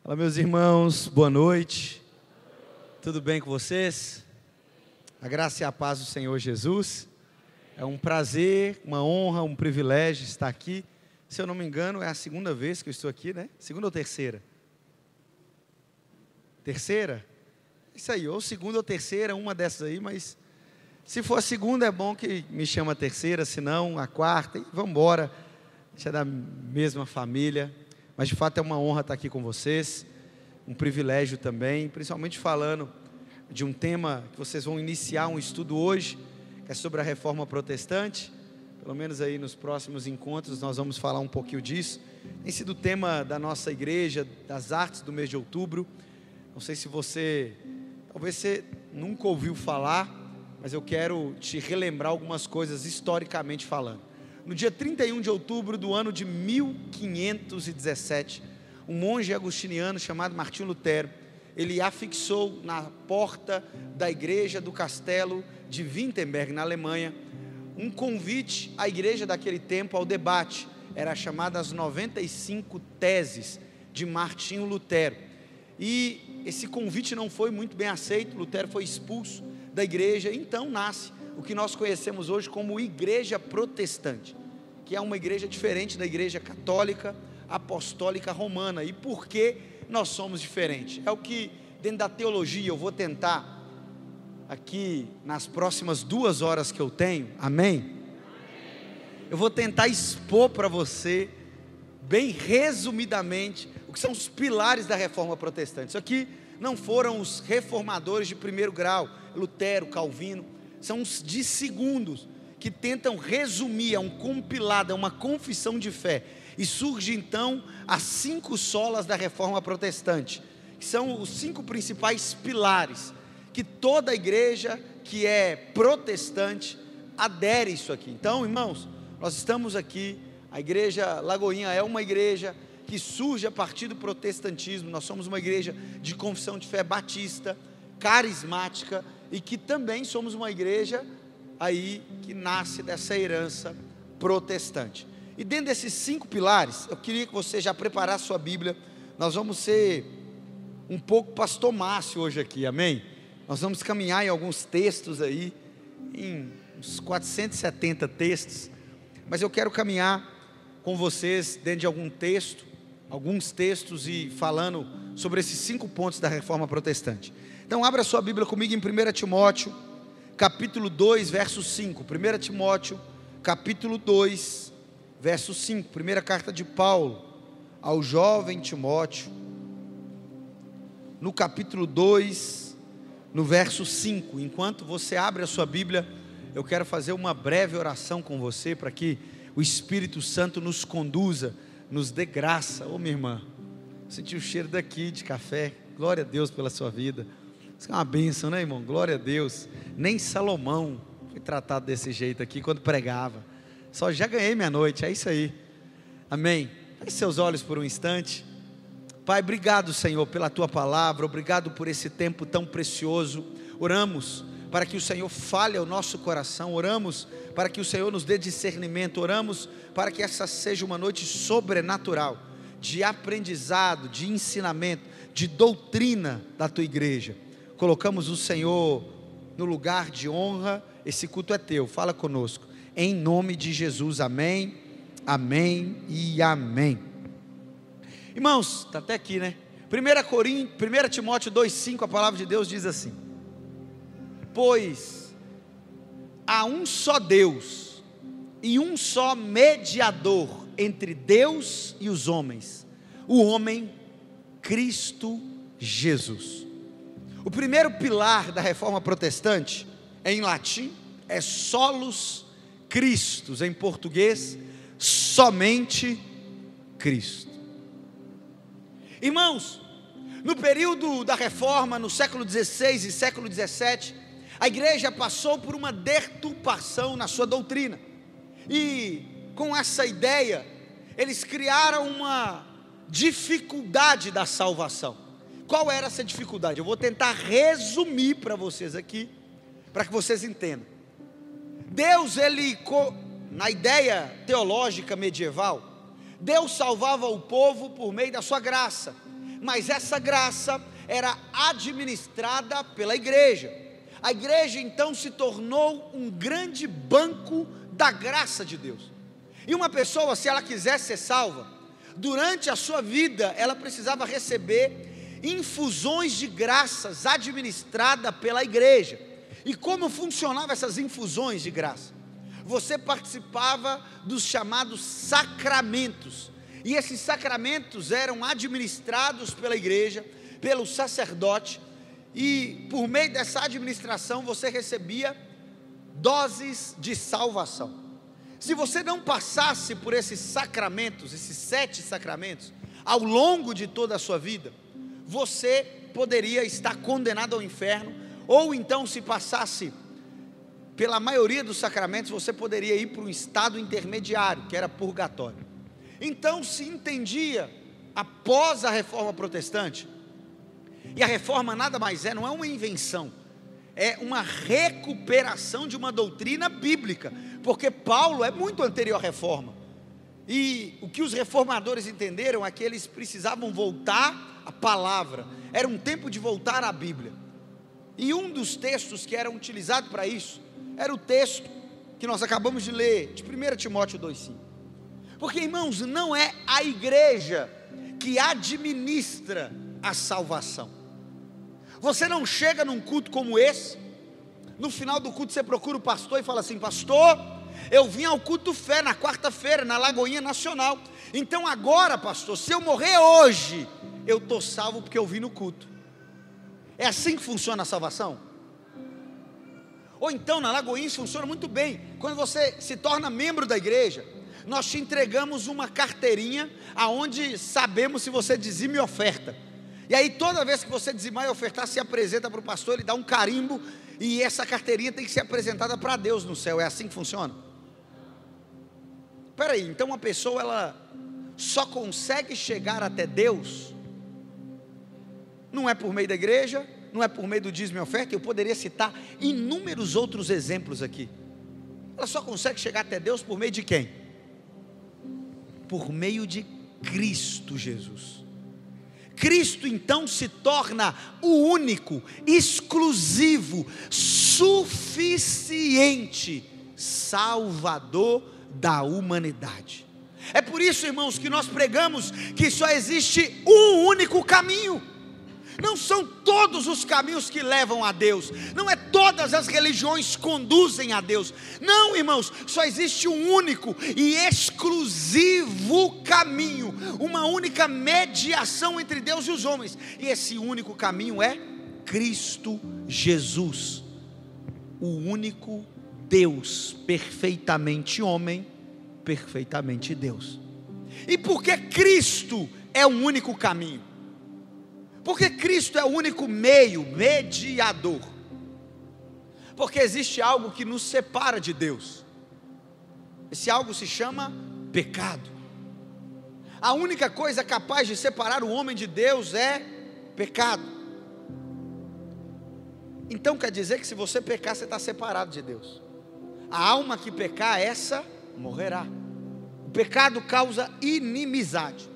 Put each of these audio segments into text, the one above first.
Fala, meus irmãos, boa noite. Tudo bem com vocês? A graça e a paz do Senhor Jesus. É um prazer, uma honra, um privilégio estar aqui. Se eu não me engano, é a segunda vez que eu estou aqui, né? Segunda ou terceira? Terceira? Isso aí, ou segunda ou terceira, uma dessas aí, mas se for a segunda é bom que me chama a terceira, se não a quarta, e vamos embora. A gente é da mesma família. Mas de fato é uma honra estar aqui com vocês, um privilégio também, principalmente falando de um tema que vocês vão iniciar um estudo hoje, que é sobre a Reforma Protestante. Pelo menos aí nos próximos encontros nós vamos falar um pouquinho disso. Tem sido o tema da nossa igreja, das artes do mês de outubro. Não sei se talvez você nunca ouviu falar, mas eu quero te relembrar algumas coisas historicamente falando. No dia 31 de outubro do ano de 1517, um monge agostiniano chamado Martinho Lutero, ele afixou na porta da igreja do castelo de Wittenberg, na Alemanha, um convite à igreja daquele tempo ao debate. Era chamada as 95 teses de Martinho Lutero. E esse convite não foi muito bem aceito, Lutero foi expulso da igreja. Então nasce o que nós conhecemos hoje como igreja protestante, que é uma igreja diferente da igreja católica, apostólica romana. E por que nós somos diferentes? É o que dentro da teologia eu vou tentar aqui nas próximas 2 horas que eu tenho, amém? Eu vou tentar expor para você, bem resumidamente, o que são os pilares da Reforma Protestante. Isso aqui não foram os reformadores de primeiro grau, Lutero, Calvino, são os de segundos, que tentam resumir, é um compilado, é uma confissão de fé, e surge então as 5 solas da Reforma Protestante, que são os 5 principais pilares, que toda igreja que é protestante adere isso aqui. Então, irmãos, nós estamos aqui, a igreja Lagoinha é uma igreja que surge a partir do protestantismo. Nós somos uma igreja de confissão de fé batista, carismática, e que também somos uma igreja aí que nasce dessa herança protestante. E dentro desses 5 pilares, eu queria que você já preparasse sua Bíblia. Nós vamos ser um pouco pastor Márcio hoje aqui, amém? Nós vamos caminhar em alguns textos aí, em uns 470 textos, mas eu quero caminhar com vocês dentro de alguns textos e falando sobre esses 5 pontos da Reforma Protestante. Então abra sua Bíblia comigo em 1 Timóteo, capítulo 2, verso 5, 1 Timóteo, capítulo 2, verso 5, primeira carta de Paulo ao jovem Timóteo, no capítulo 2, no verso 5. Enquanto você abre a sua Bíblia, eu quero fazer uma breve oração com você, para que o Espírito Santo nos conduza, nos dê graça. Ô minha irmã, senti o cheiro daqui de café, glória a Deus pela sua vida. Isso é uma bênção, né, irmão? Glória a Deus. Nem Salomão foi tratado desse jeito aqui quando pregava. Só já ganhei minha noite, é isso aí. Amém. Feche seus olhos por um instante. Pai, obrigado, Senhor, pela Tua palavra. Obrigado por esse tempo tão precioso. Oramos para que o Senhor fale ao nosso coração. Oramos para que o Senhor nos dê discernimento. Oramos para que essa seja uma noite sobrenatural, de aprendizado, de ensinamento, de doutrina da Tua igreja. Colocamos o Senhor no lugar de honra. Esse culto é Teu, fala conosco, em nome de Jesus, amém, amém e amém. Irmãos, está até aqui, né? 1 Timóteo 2,5, a palavra de Deus diz assim: pois há um só Deus e um só mediador entre Deus e os homens, o homem Cristo Jesus. O primeiro pilar da Reforma Protestante, em latim, é solus Christus, em português, somente Cristo. Irmãos, no período da Reforma, no século XVI e século XVII, a igreja passou por uma deturpação na sua doutrina, e com essa ideia, eles criaram uma dificuldade da salvação. Qual era essa dificuldade? Eu vou tentar resumir para vocês aqui, para que vocês entendam. Deus, na ideia teológica medieval, Deus salvava o povo por meio da sua graça. mas essa graça era administrada pela igreja. A igreja então se tornou um grande banco da graça de Deus. E uma pessoa, se ela quiser ser salva, durante a sua vida, ela precisava receber infusões de graças administradas pela igreja. E como funcionavam essas infusões de graça? Você participava dos chamados sacramentos, e esses sacramentos eram administrados pela igreja, pelo sacerdote, e por meio dessa administração você recebia doses de salvação. Se você não passasse por esses sacramentos, esses 7 sacramentos, ao longo de toda a sua vida, você poderia estar condenado ao inferno, ou então, se passasse pela maioria dos sacramentos, você poderia ir para um estado intermediário, que era purgatório. Então se entendia, após a reforma protestante, e a reforma nada mais é, não é uma invenção, é uma recuperação de uma doutrina bíblica, porque Paulo é muito anterior à reforma, e o que os reformadores entenderam é que eles precisavam voltar à palavra, era um tempo de voltar à Bíblia, e um dos textos que eram utilizados para isso, era o texto que nós acabamos de ler, de 1 Timóteo 2,5, porque irmãos, não é a igreja que administra a salvação. Você não chega num culto como esse, no final do culto você procura o pastor e fala assim: pastor, eu vim ao culto fé na quarta-feira, na Lagoinha Nacional, então agora pastor, se eu morrer hoje, eu estou salvo porque eu vim no culto. É assim que funciona a salvação? Ou então na Lagoinha isso funciona muito bem, quando você se torna membro da igreja, nós te entregamos uma carteirinha, aonde sabemos se você dizima e oferta, e aí toda vez que você dizimar e ofertar, se apresenta para o pastor, ele dá um carimbo, e essa carteirinha tem que ser apresentada para Deus no céu. É assim que funciona? Espera aí, então uma pessoa ela só consegue chegar até Deus, não é por meio da igreja, não é por meio do dízimo e oferta. Eu poderia citar inúmeros outros exemplos aqui. Ela só consegue chegar até Deus por meio de quem? Por meio de Cristo Jesus. Cristo então se torna o único, exclusivo, suficiente Salvador da humanidade. É por isso, irmãos, que nós pregamos que só existe um único caminho. Não são todos os caminhos que levam a Deus, não é todas as religiões conduzem a Deus, não, irmãos, só existe um único e exclusivo caminho, uma única mediação entre Deus e os homens, e esse único caminho é Cristo Jesus, o único Deus, perfeitamente homem, perfeitamente Deus. E por que Cristo é o único caminho? Porque Cristo é o único meio, mediador. Porque existe algo que nos separa de Deus. Esse algo se chama pecado. A única coisa capaz de separar o homem de Deus é pecado. Então quer dizer que se você pecar, você está separado de Deus. A alma que pecar, essa morrerá. O pecado causa inimizade.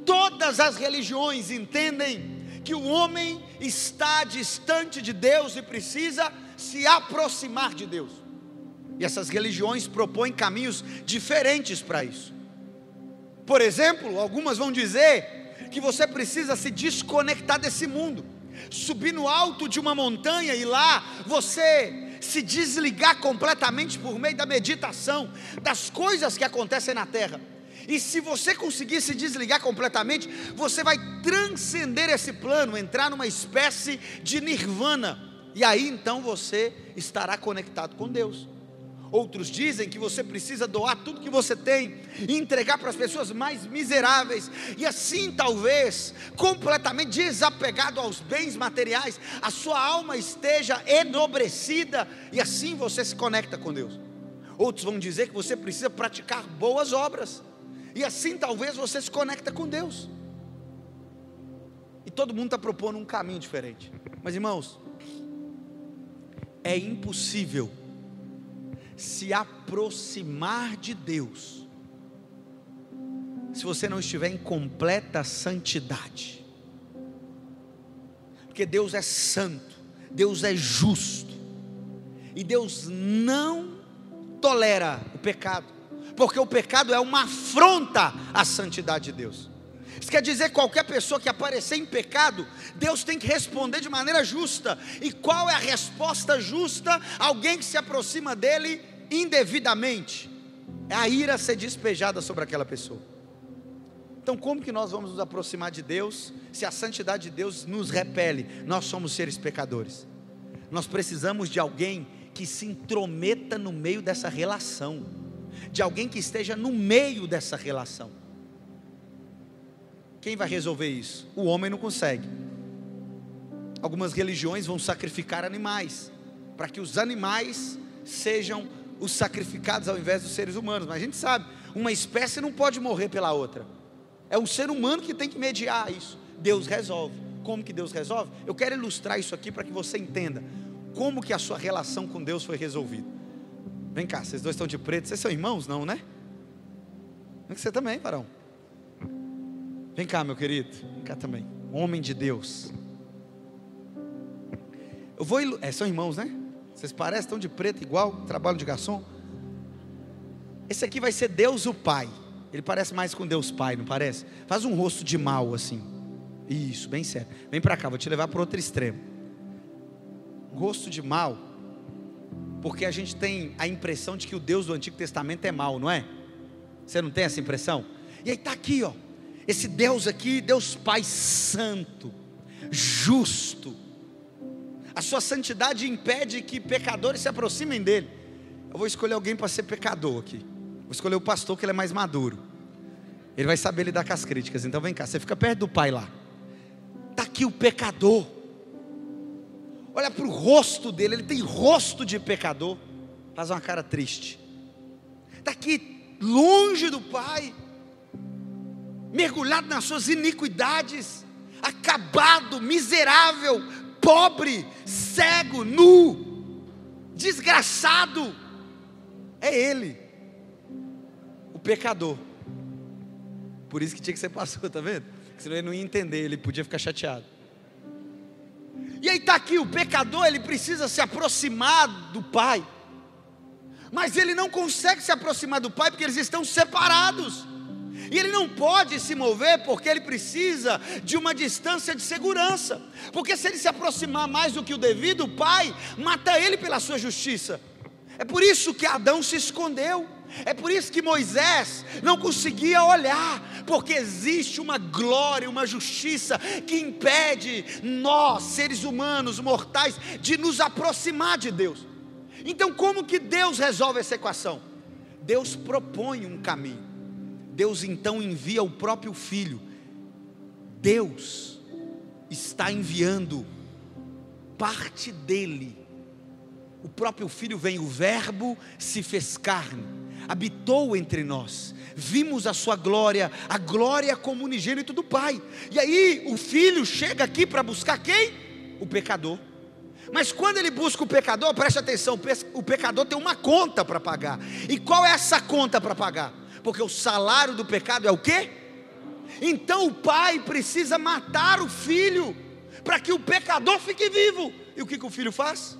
Todas as religiões entendem que o homem está distante de Deus e precisa se aproximar de Deus. E essas religiões propõem caminhos diferentes para isso. Por exemplo, algumas vão dizer que você precisa se desconectar desse mundo, subir no alto de uma montanha e lá você se desligar completamente por meio da meditação, das coisas que acontecem na terra. E se você conseguir se desligar completamente, você vai transcender esse plano, entrar numa espécie de nirvana, e aí então você estará conectado com Deus. Outros dizem que você precisa doar tudo que você tem e entregar para as pessoas mais miseráveis, e assim talvez, completamente desapegado aos bens materiais, a sua alma esteja enobrecida, e assim você se conecta com Deus. Outros vão dizer que você precisa praticar boas obras, e assim talvez você se conecta com Deus. E todo mundo está propondo um caminho diferente. Mas irmãos, é impossível se aproximar de Deus se você não estiver em completa santidade. Porque Deus é santo, Deus é justo, e Deus não tolera o pecado, porque o pecado é uma afronta à santidade de Deus. Isso quer dizer que qualquer pessoa que aparecer em pecado, Deus tem que responder de maneira justa. E qual é a resposta justa? Alguém que se aproxima dele indevidamente, é a ira ser despejada sobre aquela pessoa. Então como que nós vamos nos aproximar de Deus, se a santidade de Deus nos repele? Nós somos seres pecadores. Nós precisamos de alguém que se intrometa no meio dessa relação, de alguém que esteja no meio dessa relação. Quem vai resolver isso? O homem não consegue. Algumas religiões vão sacrificar animais, para que os animais sejam os sacrificados ao invés dos seres humanos. Mas a gente sabe, uma espécie não pode morrer pela outra. É o ser humano que tem que mediar isso. Deus resolve. Como que Deus resolve? Eu quero ilustrar isso aqui para que você entenda como que a sua relação com Deus foi resolvida. Vem cá, vocês dois estão de preto. Vocês são irmãos, não, né? Você também, varão. Vem cá, meu querido. Vem cá também. Homem de Deus. Eu vou são irmãos, né? Vocês parecem, estão de preto igual, trabalham de garçom. Esse aqui vai ser Deus o Pai. Ele parece mais com Deus Pai, não parece? Faz um rosto de mal assim. Isso, bem sério. Vem para cá, vou te levar para outro extremo. Rosto de mal, porque a gente tem a impressão de que o Deus do Antigo Testamento é mau, não é? Você não tem essa impressão? E aí está aqui, ó, esse Deus aqui, Deus Pai Santo, justo. A sua santidade impede que pecadores se aproximem dele. Eu vou escolher alguém para ser pecador aqui. Vou escolher o pastor, que ele é mais maduro. Ele vai saber lidar com as críticas. Então vem cá, você fica perto do pai lá. Está aqui o pecador. Olha para o rosto dele, ele tem rosto de pecador. Faz uma cara triste. Está aqui longe do pai, mergulhado nas suas iniquidades, acabado, miserável, pobre, cego, nu, desgraçado. É ele, o pecador. Por isso que tinha que ser pastor, tá vendo? Porque senão ele não ia entender, ele podia ficar chateado. E aí está aqui, o pecador, ele precisa se aproximar do pai, mas ele não consegue se aproximar do pai porque eles estão separados. E ele não pode se mover porque ele precisa de uma distância de segurança. Porque se ele se aproximar mais do que o devido, o pai mata ele pela sua justiça. É por isso que Adão se escondeu. É por isso que Moisés não conseguia olhar, porque existe uma glória, uma justiça que impede nós, seres humanos, mortais, de nos aproximar de Deus. Então como que Deus resolve essa equação? Deus propõe um caminho. Deus então envia o próprio Filho. Deus está enviando parte dele. O próprio Filho vem, o Verbo se fez carne, habitou entre nós, vimos a sua glória, a glória como unigênito do Pai. E aí o Filho chega aqui para buscar quem? O pecador. Mas quando ele busca o pecador, preste atenção, o pecador tem uma conta para pagar. E qual é essa conta para pagar? Porque o salário do pecado é o quê? Então o pai precisa matar o filho, para que o pecador fique vivo. E o que o filho faz?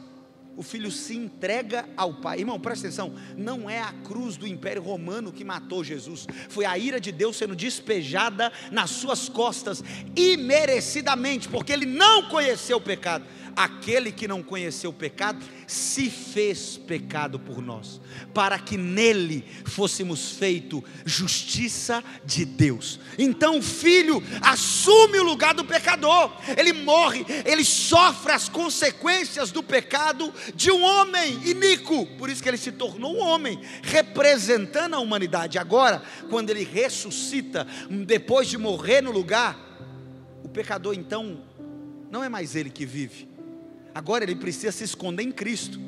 O filho se entrega ao pai. Irmão, presta atenção, não é a cruz do Império Romano que matou Jesus, foi a ira de Deus sendo despejada nas suas costas, imerecidamente, porque ele não conheceu o pecado. Aquele que não conheceu o pecado, se fez pecado por nós, para que nele fôssemos feito justiça de Deus. Então o filho assume o lugar do pecador, ele morre, ele sofre as consequências do pecado de um homem iníquo, por isso que ele se tornou um homem, representando a humanidade. Agora, quando ele ressuscita, depois de morrer no lugar, o pecador então, não é mais ele que vive, agora ele precisa se esconder em Cristo.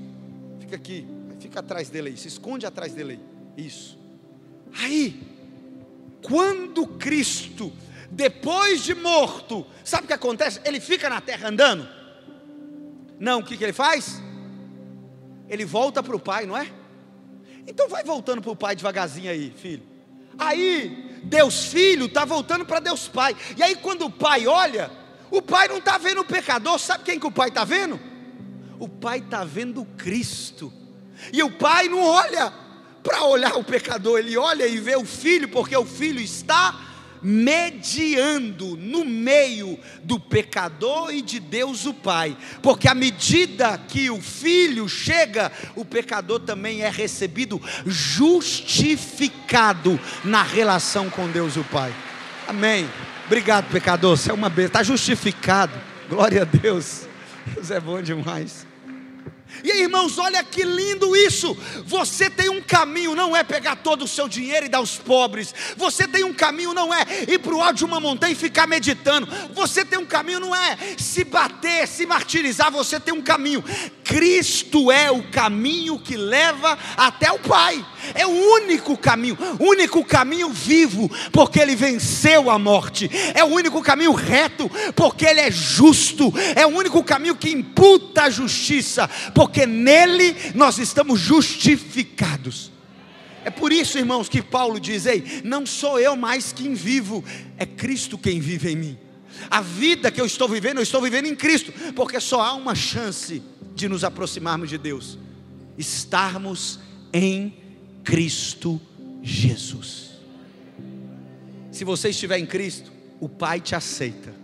Fica aqui, fica atrás dele aí, se esconde atrás dele aí, isso. Aí, quando Cristo, depois de morto, sabe o que acontece? Ele fica na terra andando? Não, o que ele faz? Ele volta para o Pai, não é? Então vai voltando para o Pai devagarzinho aí, filho. Aí, Deus Filho está voltando para Deus Pai. E aí quando o Pai olha, o Pai não está vendo o pecador. Sabe quem que o Pai está vendo? O Pai está vendo Cristo. E o Pai não olha para olhar o pecador, ele olha e vê o Filho, porque o Filho está mediando no meio do pecador e de Deus o Pai, porque à medida que o Filho chega, o pecador também é recebido justificado na relação com Deus o Pai. Amém. Obrigado, pecador, você é uma bênção, está justificado. Glória a Deus. Deus é bom demais. E aí, irmãos, olha que lindo isso. Você tem um caminho, não é pegar todo o seu dinheiro e dar aos pobres. Você tem um caminho, não é ir para o alto de uma montanha e ficar meditando. Você tem um caminho, não é se bater, se martirizar. Você tem um caminho. Cristo é o caminho que leva até o Pai. É o único caminho vivo, porque Ele venceu a morte. É o único caminho reto, porque Ele é justo. É o único caminho que imputa a justiça, porque nele nós estamos justificados. É por isso, irmãos, que Paulo diz: ei, não sou eu mais quem vivo, é Cristo quem vive em mim. A vida que eu estou vivendo em Cristo, porque só há uma chance de nos aproximarmos de Deus: estarmos em Cristo Jesus. Se você estiver em Cristo, o Pai te aceita.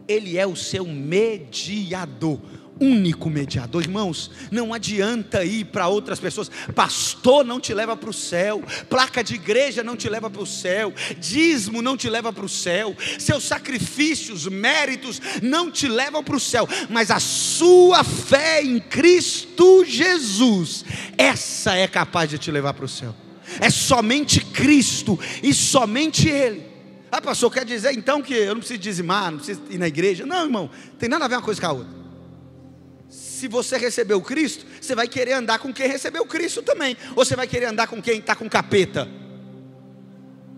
Ele é o seu mediador, único mediador. Irmãos, não adianta ir para outras pessoas. Pastor não te leva para o céu, placa de igreja não te leva para o céu, dízimo não te leva para o céu, seus sacrifícios, méritos não te levam para o céu, mas a sua fé em Cristo Jesus, essa é capaz de te levar para o céu. É somente Cristo e somente Ele. Ah, pastor, quer dizer então que eu não preciso dizimar, não preciso ir na igreja? Não, irmão, tem nada a ver uma coisa com a outra. Se você recebeu Cristo, você vai querer andar com quem recebeu Cristo também, ou você vai querer andar com quem está com capeta?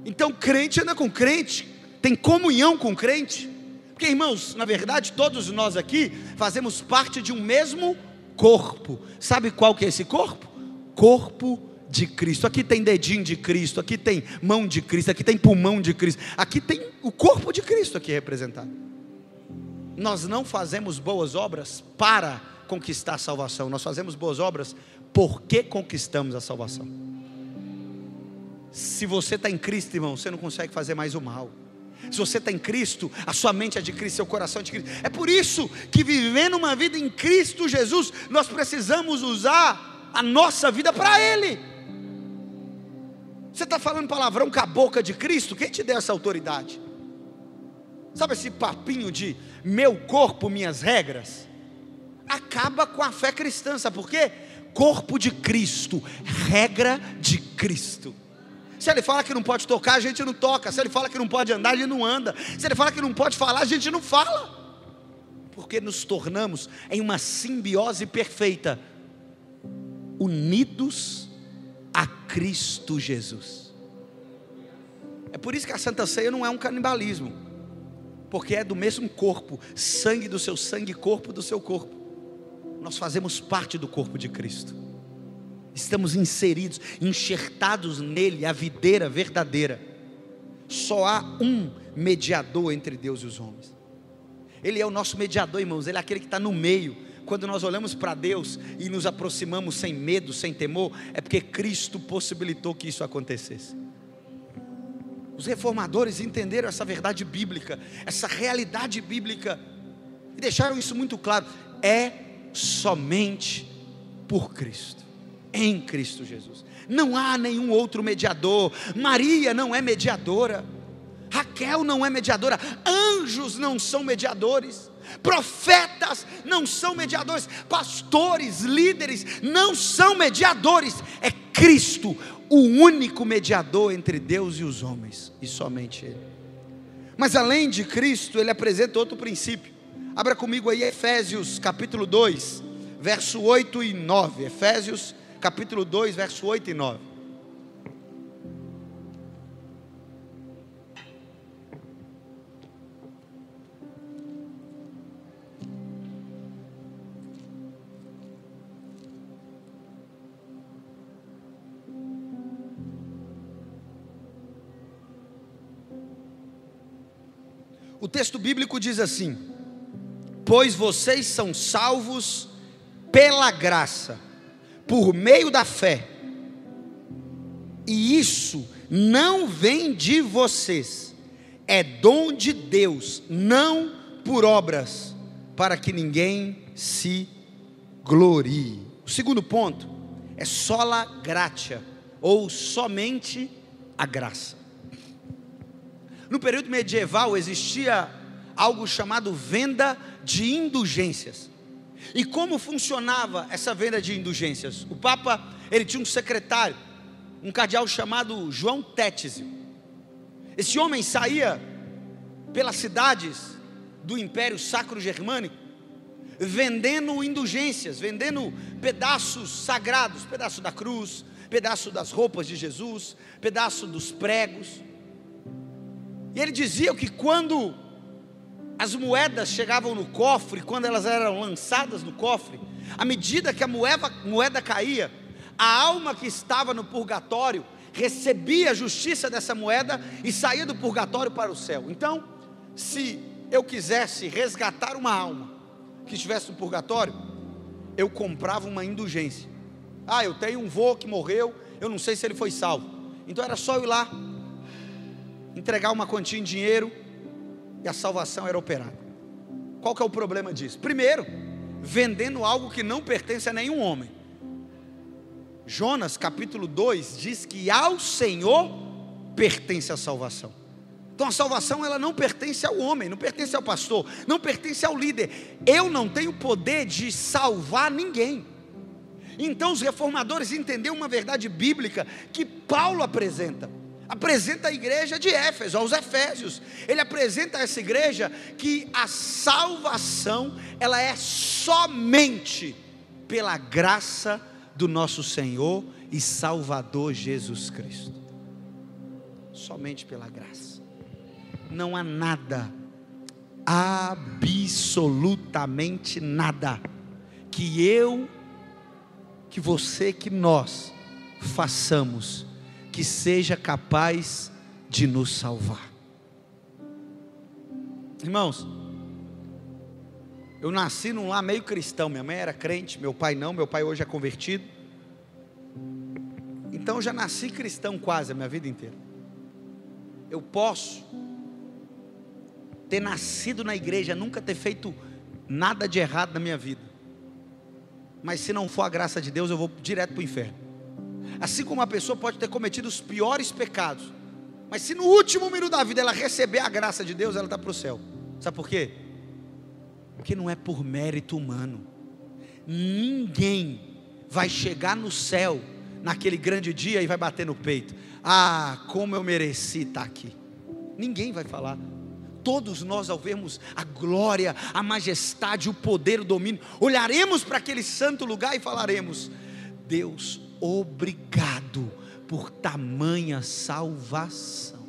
Então crente anda com crente, tem comunhão com crente, porque, irmãos, na verdade todos nós aqui fazemos parte de um mesmo corpo. Sabe qual que é esse corpo? Corpo de Cristo. Aqui tem dedinho de Cristo, aqui tem mão de Cristo, aqui tem pulmão de Cristo, aqui tem o corpo de Cristo aqui representado. Nós não fazemos boas obras para conquistar a salvação, nós fazemos boas obras porque conquistamos a salvação. Se você está em Cristo, irmão, você não consegue fazer mais o mal. Se você está em Cristo, a sua mente é de Cristo, seu coração é de Cristo. É por isso que, vivendo uma vida em Cristo Jesus, nós precisamos usar a nossa vida para Ele. Você está falando palavrão com a boca de Cristo? Quem te deu essa autoridade? Sabe esse papinho de meu corpo, minhas regras? Acaba com a fé cristã. Sabe por quê? Corpo de Cristo, regra de Cristo. Se Ele fala que não pode tocar, a gente não toca. Se Ele fala que não pode andar, a gente não anda. Se Ele fala que não pode falar, a gente não fala. Porque nos tornamos em uma simbiose perfeita, unidos a Cristo Jesus. É por isso que a Santa Ceia não é um canibalismo, porque é do mesmo corpo, sangue do seu sangue, corpo do seu corpo. Nós fazemos parte do corpo de Cristo, estamos inseridos, enxertados nele, a videira verdadeira. Só há um mediador entre Deus e os homens. Ele é o nosso mediador, irmãos. Ele é aquele que está no meio. Quando nós olhamos para Deus e nos aproximamos sem medo, sem temor, é porque Cristo possibilitou que isso acontecesse. Os reformadores entenderam essa verdade bíblica, essa realidade bíblica, e deixaram isso muito claro: é somente por Cristo, em Cristo Jesus. Não há nenhum outro mediador. Maria não é mediadora, Raquel não é mediadora, anjos não são mediadores, profetas não são mediadores, pastores, líderes não são mediadores. É Cristo, o único mediador entre Deus e os homens, e somente Ele. Mas além de Cristo, Ele apresenta outro princípio. Abra comigo aí Efésios capítulo 2, verso 8 e 9. Efésios capítulo 2, verso 8 e 9. O texto bíblico diz assim: pois vocês são salvos pela graça, por meio da fé, e isso não vem de vocês, é dom de Deus, não por obras, para que ninguém se glorie. O segundo ponto é sola gratia, ou somente a graça. No período medieval existia algo chamado venda de indulgências. E como funcionava essa venda de indulgências? O Papa, ele tinha um secretário, um cardeal chamado João Tétese. Esse homem saía pelas cidades do Império Sacro Germânico, vendendo indulgências, vendendo pedaços sagrados, pedaço da cruz, pedaço das roupas de Jesus, pedaço dos pregos. E ele dizia que quando as moedas chegavam no cofre, quando elas eram lançadas no cofre, à medida que a moeda caía, a alma que estava no purgatório recebia a justiça dessa moeda e saía do purgatório para o céu. Então, se eu quisesse resgatar uma alma que estivesse no purgatório, eu comprava uma indulgência. Eu tenho um vô que morreu, eu não sei se ele foi salvo. Então era só eu ir lá, entregar uma quantia em dinheiro, e a salvação era operada. Qual que é o problema disso? Primeiro, vendendo algo que não pertence a nenhum homem. Jonas capítulo 2 diz que ao Senhor pertence a salvação. Então a salvação, ela não pertence ao homem, não pertence ao pastor, não pertence ao líder. Eu não tenho poder de salvar ninguém. Então os reformadores entenderam uma verdade bíblica que Paulo apresenta a igreja de Éfeso, aos Efésios. Ele apresenta a essa igreja que a salvação, ela é somente pela graça do nosso Senhor e Salvador Jesus Cristo. Somente pela graça. Não há nada, absolutamente nada, que você, que nós façamos que seja capaz de nos salvar. Irmãos, eu nasci num lar meio cristão. Minha mãe era crente, meu pai não. Meu pai hoje é convertido. Então eu já nasci cristão quase a minha vida inteira. Eu posso ter nascido na igreja, nunca ter feito nada de errado na minha vida, mas se não for a graça de Deus, eu vou direto para o inferno. Assim como uma pessoa pode ter cometido os piores pecados, mas se no último minuto da vida ela receber a graça de Deus, ela está para o céu. Sabe por quê? Porque não é por mérito humano. Ninguém vai chegar no céu naquele grande dia e vai bater no peito: como eu mereci estar aqui. Ninguém vai falar. Todos nós, ao vermos a glória, a majestade, o poder, o domínio, olharemos para aquele santo lugar e falaremos: Deus, obrigado por tamanha salvação.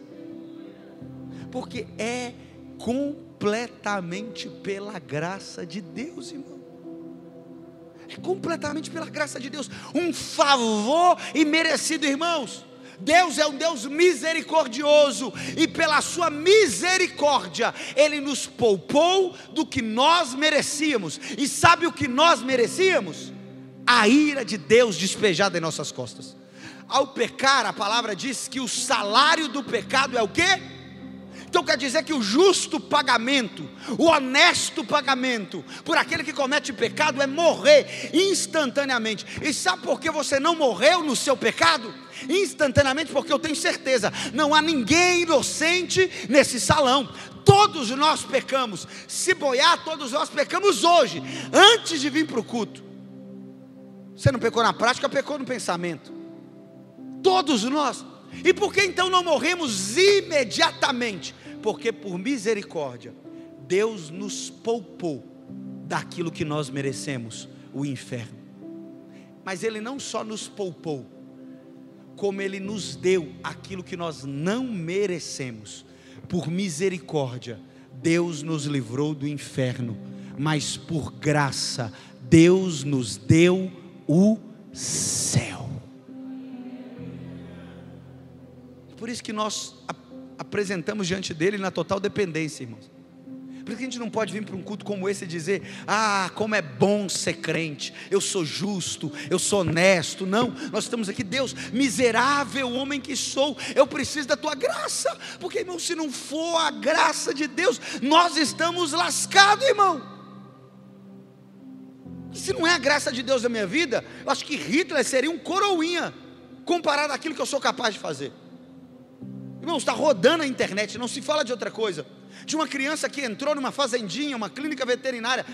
Porque é completamente pela graça de Deus, irmão. É completamente pela graça de Deus. Um favor imerecido, irmãos. Deus é um Deus misericordioso, e pela sua misericórdia Ele nos poupou do que nós merecíamos. E sabe o que nós merecíamos? A ira de Deus despejada em nossas costas. Ao pecar, a palavra diz que o salário do pecado é o quê? Então quer dizer que o justo pagamento, o honesto pagamento por aquele que comete pecado é morrer instantaneamente. E sabe por que você não morreu no seu pecado? Instantaneamente, porque eu tenho certeza, não há ninguém inocente nesse salão. Todos nós pecamos. Se boiar, todos nós pecamos hoje, antes de vir para o culto. Você não pecou na prática, pecou no pensamento. Todos nós. E por que então não morremos imediatamente? Porque por misericórdia Deus nos poupou daquilo que nós merecemos, o inferno. Mas Ele não só nos poupou, como Ele nos deu aquilo que nós não merecemos. Por misericórdia Deus nos livrou do inferno, mas por graça Deus nos deu o céu. Por isso que nós apresentamos diante dele na total dependência, irmãos. Por isso que a gente não pode vir para um culto como esse e dizer: ah, como é bom ser crente, eu sou justo, eu sou honesto. Não, nós estamos aqui: Deus, miserável homem que sou, eu preciso da tua graça, porque, irmão, se não for a graça de Deus, nós estamos lascados, irmão. Se não é a graça de Deus na minha vida, eu acho que Hitler seria um coroinha comparado àquilo que eu sou capaz de fazer. Irmão, está rodando a internet, não se fala de outra coisa, de uma criança que entrou numa fazendinha, uma clínica veterinária,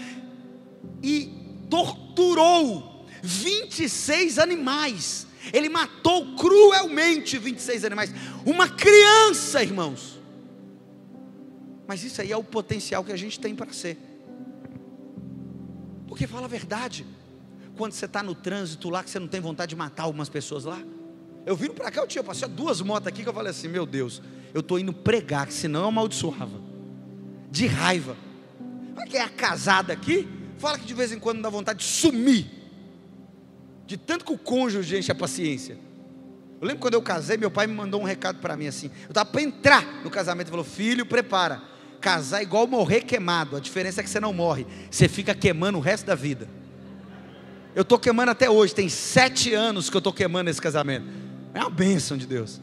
e torturou 26 animais. Ele matou cruelmente 26 animais. Uma criança, irmãos. Mas isso aí é o potencial que a gente tem para ser. Porque fala a verdade, quando você está no trânsito lá, que você não tem vontade de matar algumas pessoas lá. Eu vim para cá, eu passei 2 motos aqui, que eu falei assim: meu Deus, eu estou indo pregar, que senão eu amaldiçoava, de raiva. Mas quem é casada aqui, fala que de vez em quando dá vontade de sumir, de tanto que o cônjuge enche a paciência. Eu lembro quando eu casei, meu pai me mandou um recado para mim assim, eu estava para entrar no casamento, ele falou: filho, prepara, casar é igual morrer queimado, a diferença é que você não morre, você fica queimando o resto da vida. Eu estou queimando até hoje, tem 7 anos que eu estou queimando esse casamento. É uma bênção de Deus.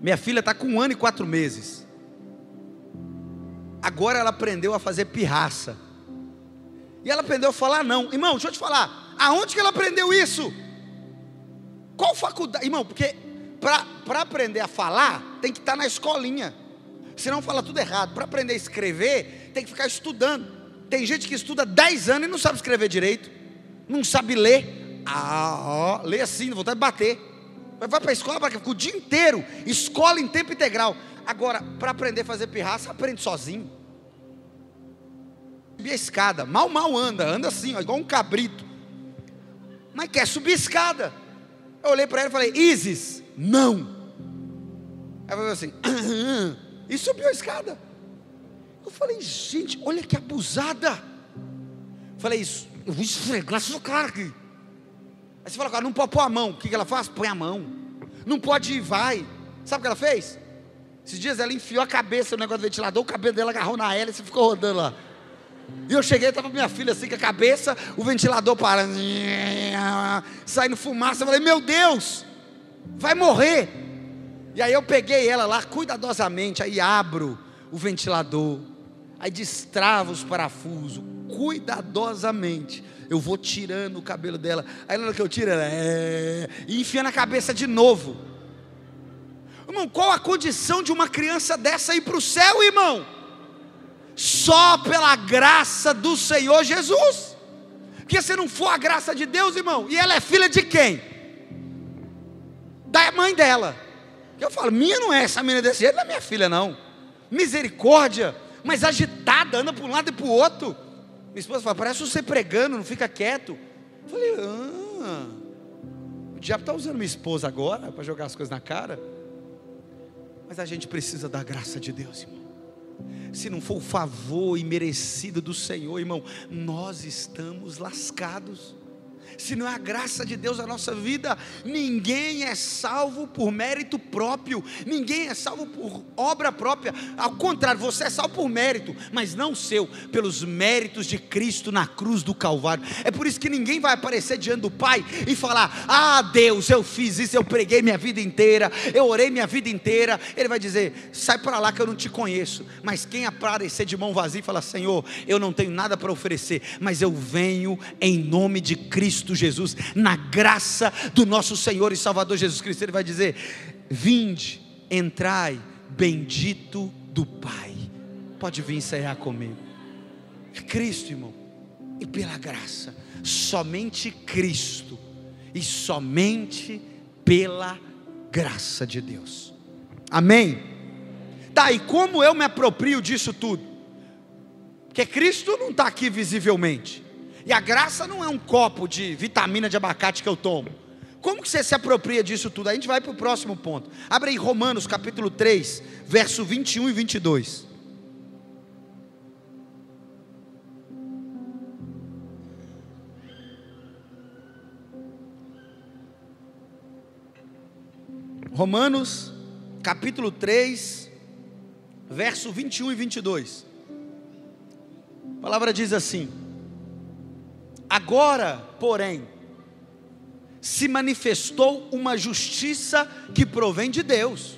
Minha filha está com 1 ano e 4 meses. Agora ela aprendeu a fazer pirraça. E ela aprendeu a falar não. Irmão, deixa eu te falar, aonde que ela aprendeu isso? Qual faculdade? Irmão, porque para aprender a falar, tem que estar na escolinha, senão fala tudo errado. Para aprender a escrever, tem que ficar estudando. Tem gente que estuda 10 anos e não sabe escrever direito, não sabe ler. Lê assim, não vontade de bater. Vai para a escola, fica o dia inteiro, escola em tempo integral. Agora, para aprender a fazer pirraça, aprende sozinho. Subir a escada, mal anda assim, igual um cabrito, mas quer subir a escada. Eu olhei para ela e falei: Isis, não. Ela falou assim, e subiu a escada. Eu falei: gente, olha que abusada. Eu falei: isso, eu vou esfregar sua cara aqui. Aí você fala: não pode pôr a mão. O que ela faz? Põe a mão. Não pode ir, vai. Sabe o que ela fez? Esses dias ela enfiou a cabeça no negócio do ventilador, o cabelo dela agarrou na hélice e ficou rodando lá. E eu cheguei, estava minha filha assim com a cabeça, o ventilador parando, saindo fumaça. Eu falei: meu Deus, vai morrer. E aí eu peguei ela lá cuidadosamente, aí abro o ventilador, aí destravo os parafusos, cuidadosamente. Eu vou tirando o cabelo dela. Aí na hora que eu tiro, ela e enfia na cabeça de novo. Irmão, qual a condição de uma criança dessa ir para o céu, irmão? Só pela graça do Senhor Jesus. Porque se não for a graça de Deus, irmão, e ela é filha de quem? Da mãe dela. Eu falo: minha não é essa menina desse jeito, não é minha filha não. Misericórdia, mas agitada, anda para um lado e para o outro. Minha esposa fala: parece você pregando, não fica quieto. Eu falei: o diabo está usando minha esposa agora para jogar as coisas na cara. Mas a gente precisa da graça de Deus, irmão. Se não for o favor imerecido do Senhor, irmão, nós estamos lascados. Se não é a graça de Deus na nossa vida, ninguém é salvo por mérito próprio, ninguém é salvo por obra própria. Ao contrário, você é salvo por mérito, mas não seu, pelos méritos de Cristo na cruz do Calvário. É por isso que ninguém vai aparecer diante do Pai e falar: ah, Deus, eu fiz isso, eu preguei minha vida inteira, eu orei minha vida inteira. Ele vai dizer: sai para lá que eu não te conheço. Mas quem aparecer de mão vazia e falar: Senhor, eu não tenho nada para oferecer, mas eu venho em nome de Cristo Jesus, na graça do nosso Senhor e Salvador Jesus Cristo, ele vai dizer: vinde, entrai, bendito do Pai. Pode vir ensaiar comigo. É Cristo, irmão, e pela graça, somente Cristo, e somente pela graça de Deus. Amém? Tá, e como eu me aproprio disso tudo? Porque Cristo não está aqui visivelmente, e a graça não é um copo de vitamina de abacate que eu tomo. Como que você se apropria disso tudo? A gente vai para o próximo ponto. Abre aí Romanos capítulo 3, verso 21 e 22. Romanos capítulo 3, verso 21 e 22. A palavra diz assim: agora, porém, se manifestou uma justiça que provém de Deus,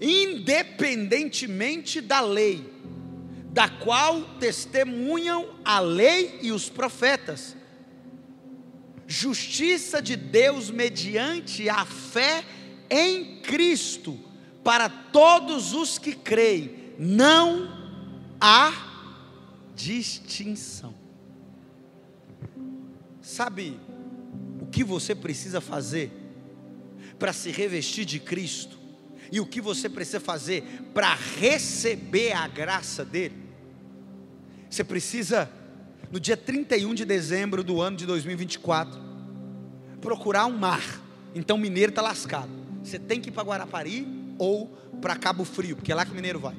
independentemente da lei, da qual testemunham a lei e os profetas. Justiça de Deus mediante a fé em Cristo, para todos os que creem, não há distinção. Sabe o que você precisa fazer para se revestir de Cristo? E o que você precisa fazer para receber a graça dele? Você precisa, no dia 31 de dezembro do ano de 2024, procurar um mar. Então o mineiro está lascado. Você tem que ir para Guarapari ou para Cabo Frio, porque é lá que o mineiro vai.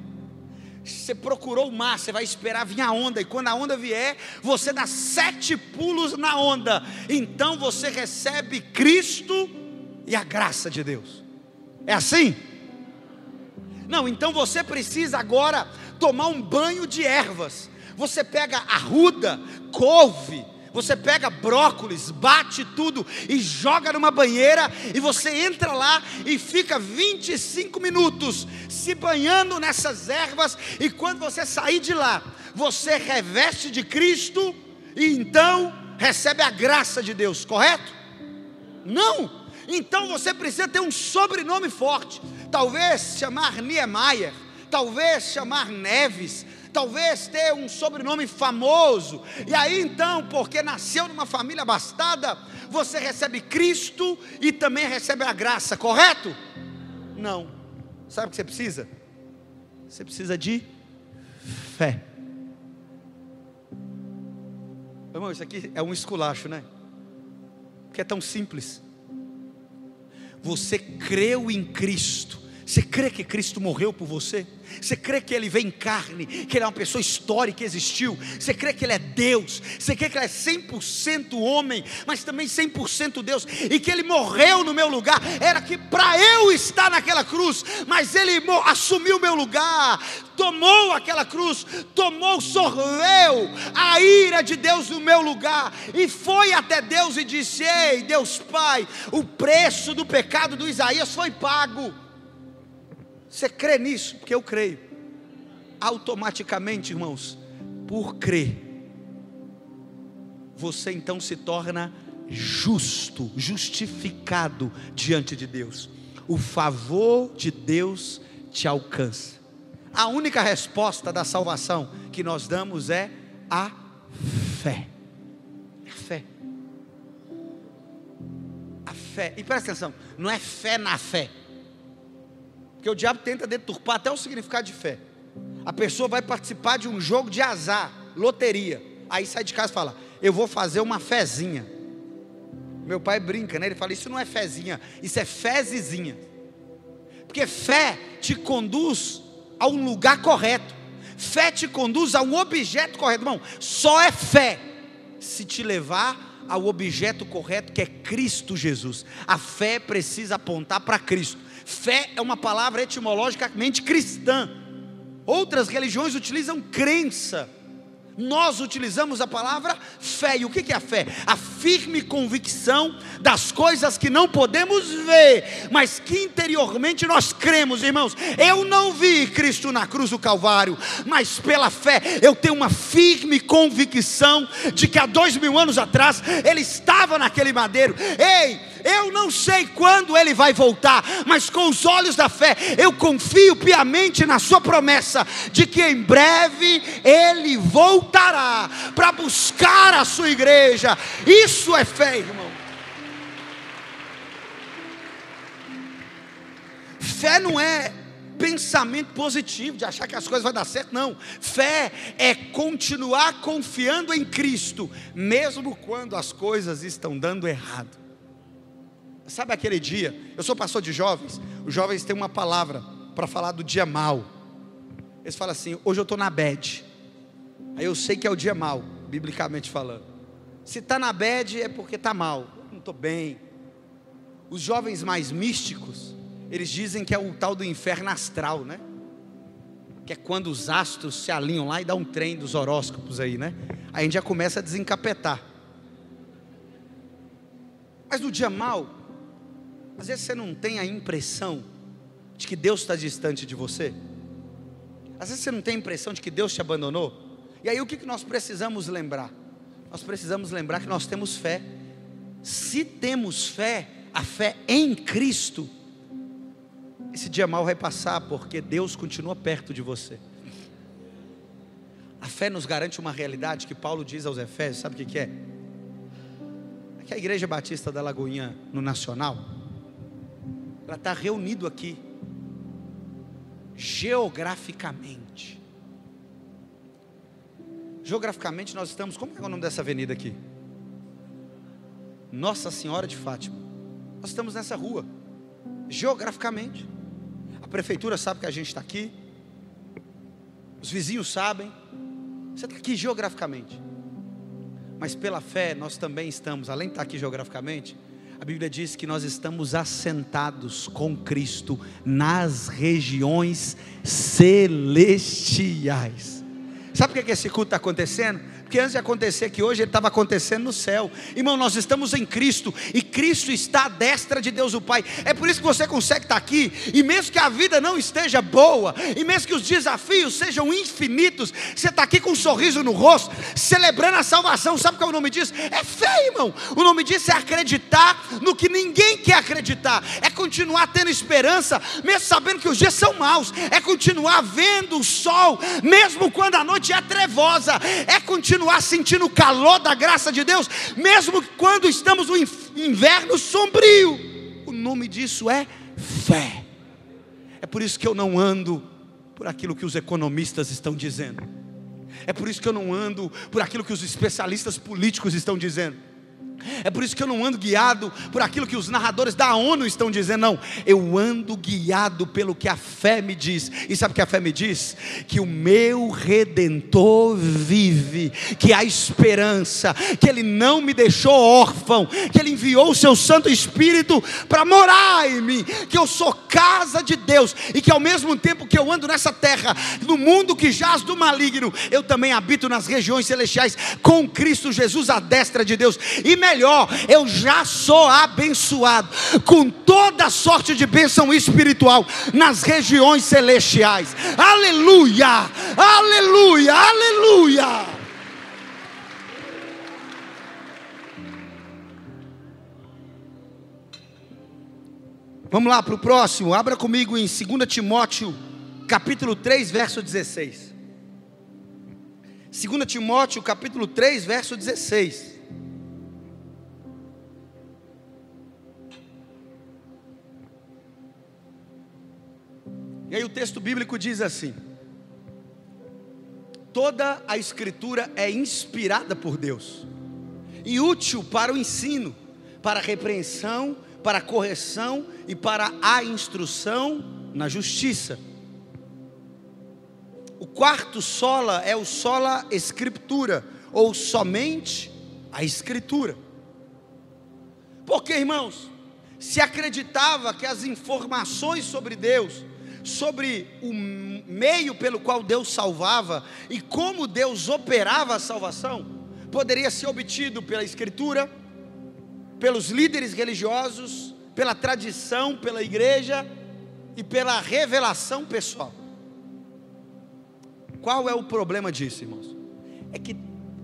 Você procurou o mar, você vai esperar vir a onda, e quando a onda vier, você dá 7 pulos na onda. Então você recebe Cristo e a graça de Deus. É assim? Não, então você precisa agora tomar um banho de ervas. Você pega arruda, couve, você pega brócolis, bate tudo e joga numa banheira, e você entra lá e fica 25 minutos se banhando nessas ervas, e quando você sair de lá, você reveste de Cristo e então recebe a graça de Deus, correto? Não! Então você precisa ter um sobrenome forte, talvez chamar Niemeyer, talvez chamar Neves, talvez ter um sobrenome famoso, e aí então, porque nasceu numa família abastada, você recebe Cristo e também recebe a graça, correto? Não. Sabe o que você precisa? Você precisa de fé. Irmão, isso aqui é um esculacho, né? Porque é tão simples. Você creu em Cristo. Você crê que Cristo morreu por você? Você crê que Ele veio em carne, que Ele é uma pessoa histórica que existiu? Você crê que Ele é Deus? Você crê que Ele é 100% homem, mas também 100% Deus? E que Ele morreu no meu lugar? Era que para eu estar naquela cruz, mas Ele assumiu o meu lugar, tomou aquela cruz, sorveu a ira de Deus no meu lugar, e foi até Deus e disse: ei, Deus Pai, o preço do pecado do Isaías foi pago. Você crê nisso? Porque eu creio. Automaticamente, irmãos, por crer, você então se torna justo, justificado diante de Deus. O favor de Deus te alcança. A única resposta da salvação que nós damos é a fé. A fé. A fé. E presta atenção, não é fé na fé. Porque o diabo tenta deturpar até o significado de fé. A pessoa vai participar de um jogo de azar, loteria. Aí sai de casa e fala: eu vou fazer uma fezinha. Meu pai brinca, né? Ele fala: isso não é fezinha, isso é fezezinha. Porque fé te conduz a um lugar correto. Fé te conduz a um objeto correto. Irmão, só é fé se te levar ao objeto correto, que é Cristo Jesus. A fé precisa apontar para Cristo. Fé é uma palavra etimologicamente cristã. Outras religiões utilizam crença. Nós utilizamos a palavra fé. E o que é a fé? A firme convicção das coisas que não podemos ver, mas que interiormente nós cremos. Irmãos, eu não vi Cristo na cruz do Calvário, mas pela fé eu tenho uma firme convicção de que há 2000 anos atrás Ele estava naquele madeiro. Ei, eu não sei quando Ele vai voltar, mas com os olhos da fé eu confio piamente na sua promessa de que em breve Ele voltará para buscar a sua igreja. Isso é fé, irmão. Fé não é pensamento positivo de achar que as coisas vão dar certo, não. Fé é continuar confiando em Cristo mesmo quando as coisas estão dando errado. Sabe aquele dia, eu sou pastor de jovens, os jovens têm uma palavra para falar do dia mau. Eles falam assim: hoje eu estou na bad. Aí eu sei que é o dia mau, biblicamente falando. Se está na bad é porque está mal. Eu não estou bem. Os jovens mais místicos, eles dizem que é o tal do inferno astral, né? que é quando os astros se alinham lá e dá um trem dos horóscopos aí, né? Aí a gente já começa a desencapetar. Mas no dia mau, às vezes você não tem a impressão de que Deus está distante de você. Às vezes você não tem a impressão de que Deus te abandonou. E aí o que nós precisamos lembrar? Nós precisamos lembrar que nós temos fé. Se temos fé, a fé em Cristo, esse dia mau vai passar, porque Deus continua perto de você. A fé nos garante uma realidade que Paulo diz aos Efésios, sabe o que é? É que a Igreja Batista da Lagoinha, no Nacional, ela está reunida aqui, geograficamente. Geograficamente nós estamos, como é o nome dessa avenida aqui? Nossa Senhora de Fátima. Nós estamos nessa rua, geograficamente. A prefeitura sabe que a gente está aqui, os vizinhos sabem, você está aqui geograficamente. Mas pela fé nós também estamos, além de estar aqui geograficamente, a Bíblia diz que nós estamos assentados com Cristo nas regiões celestiais. Sabe por que esse culto está acontecendo? Porque antes de acontecer aqui hoje, ele estava acontecendo no céu. Irmão, nós estamos em Cristo, e Cristo está à destra de Deus o Pai. É por isso que você consegue estar aqui, e mesmo que a vida não esteja boa, e mesmo que os desafios sejam infinitos, você está aqui com um sorriso no rosto, celebrando a salvação. Sabe qual é o nome disso? É fé, irmão. O nome disso é acreditar no que ninguém quer acreditar, é continuar tendo esperança, mesmo sabendo que os dias são maus, é continuar vendo o sol, mesmo quando a noite é trevosa, é continuar sentindo o calor da graça de Deus, mesmo quando estamos no inverno sombrio. O nome disso é fé. É por isso que eu não ando por aquilo que os economistas estão dizendo, é por isso que eu não ando por aquilo que os especialistas políticos estão dizendo, é por isso que eu não ando guiado por aquilo que os narradores da ONU estão dizendo. Não, eu ando guiado pelo que a fé me diz. E sabe o que a fé me diz? Que o meu Redentor vive, que há esperança, que Ele não me deixou órfão, que Ele enviou o seu Santo Espírito para morar em mim, que eu sou casa de Deus, e que ao mesmo tempo que eu ando nessa terra, no mundo que jaz do maligno, eu também habito nas regiões celestiais com Cristo Jesus à destra de Deus. E melhor, eu já sou abençoado com toda sorte de bênção espiritual nas regiões celestiais. Aleluia, aleluia, aleluia. Vamos lá para o próximo. Abra comigo em 2 Timóteo capítulo 3, verso 16. 2 Timóteo capítulo 3, verso 16. E aí o texto bíblico diz assim: toda a escritura é inspirada por Deus e útil para o ensino, para a repreensão, para a correção e para a instrução na justiça. O quarto sola é o sola scriptura, ou somente a escritura. Porque, irmãos, se acreditava que as informações sobre Deus, sobre o meio pelo qual Deus salvava e como Deus operava a salvação, poderia ser obtido pela escritura, pelos líderes religiosos, pela tradição, pela igreja e pela revelação pessoal. Qual é o problema disso, irmãos? É que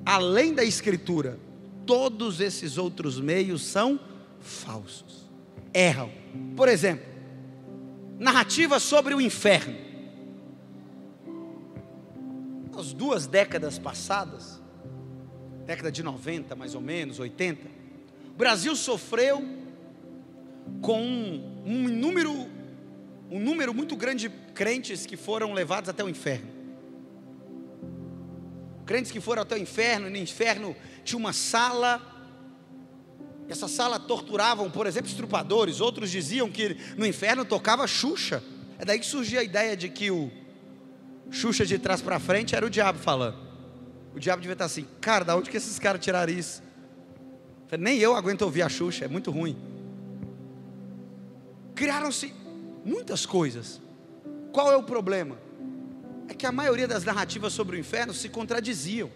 além da escritura, todos esses outros meios são falsos, erram. Por exemplo, narrativa sobre o inferno. Nas 2 décadas passadas, década de 90 mais ou menos, 80, o Brasil sofreu com um número muito grande de crentes que foram levados até o inferno. Crentes que foram até o inferno, e no inferno tinha uma sala. Essa sala torturavam, por exemplo, estrupadores. Outros diziam que no inferno tocava Xuxa. É daí que surgia a ideia de que o Xuxa de trás para frente era o diabo falando. O diabo devia estar assim: cara, da onde que esses caras tiraram isso? Nem eu aguento ouvir a Xuxa, é muito ruim. Criaram-se muitas coisas. Qual é o problema? é que a maioria das narrativas sobre o inferno se contradiziam.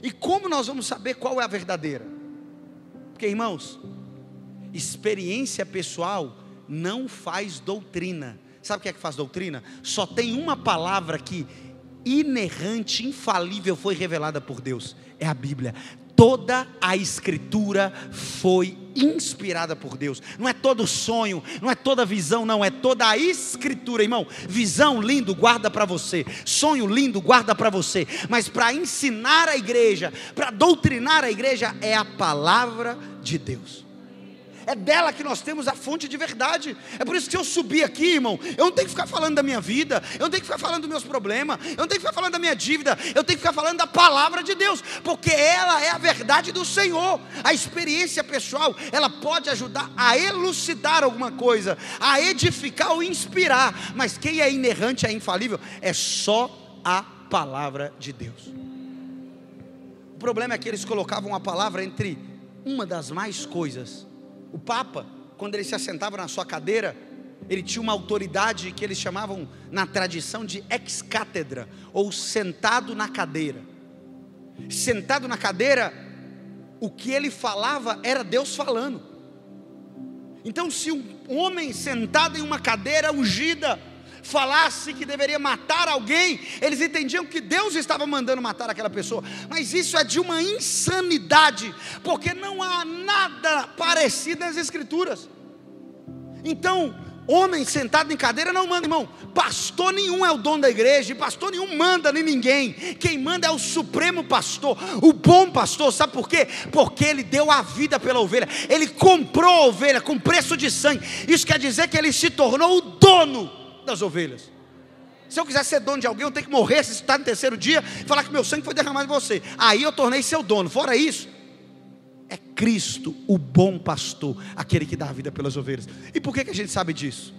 E como nós vamos saber qual é a verdadeira? Porque, irmãos, experiência pessoal não faz doutrina. Sabe o que é que faz doutrina? Só tem uma palavra que inerrante, infalível, foi revelada por Deus, é a Bíblia. Toda a escritura foi inspirada por Deus. Não é todo sonho, não é toda visão, não, é toda a escritura, irmão. Visão lindo, guarda para você. Sonho lindo, guarda para você. Mas para ensinar a igreja, para doutrinar a igreja, é a palavra de Deus. É dela que nós temos a fonte de verdade. É por isso que se eu subir aqui, irmão, eu não tenho que ficar falando da minha vida, eu não tenho que ficar falando dos meus problemas, eu não tenho que ficar falando da minha dívida, eu tenho que ficar falando da palavra de Deus, porque ela é a verdade do Senhor. A experiência pessoal, ela pode ajudar a elucidar alguma coisa, a edificar ou inspirar, mas quem é inerrante, é infalível, é só a palavra de Deus. O problema é que eles colocavam a palavra entre uma das mais coisas. O Papa, quando ele se assentava na sua cadeira, ele tinha uma autoridade que eles chamavam na tradição de ex-cátedra, ou sentado na cadeira. Sentado na cadeira, o que ele falava era Deus falando. Então, se um homem sentado em uma cadeira ungida falasse que deveria matar alguém, eles entendiam que Deus estava mandando matar aquela pessoa. Mas isso é de uma insanidade, porque não há nada parecido nas escrituras. Então, homem sentado em cadeira não manda, irmão. Pastor nenhum é o dono da igreja, e pastor nenhum manda nem ninguém. Quem manda é o supremo pastor, o bom pastor. Sabe por quê? Porque ele deu a vida pela ovelha, ele comprou a ovelha com preço de sangue. Isso quer dizer que ele se tornou o dono das ovelhas. Se eu quiser ser dono de alguém, eu tenho que morrer, ressuscitar no terceiro dia, falar que meu sangue foi derramado em você, aí eu tornei seu dono. Fora isso, é Cristo o bom pastor, aquele que dá a vida pelas ovelhas. E por que a gente sabe disso?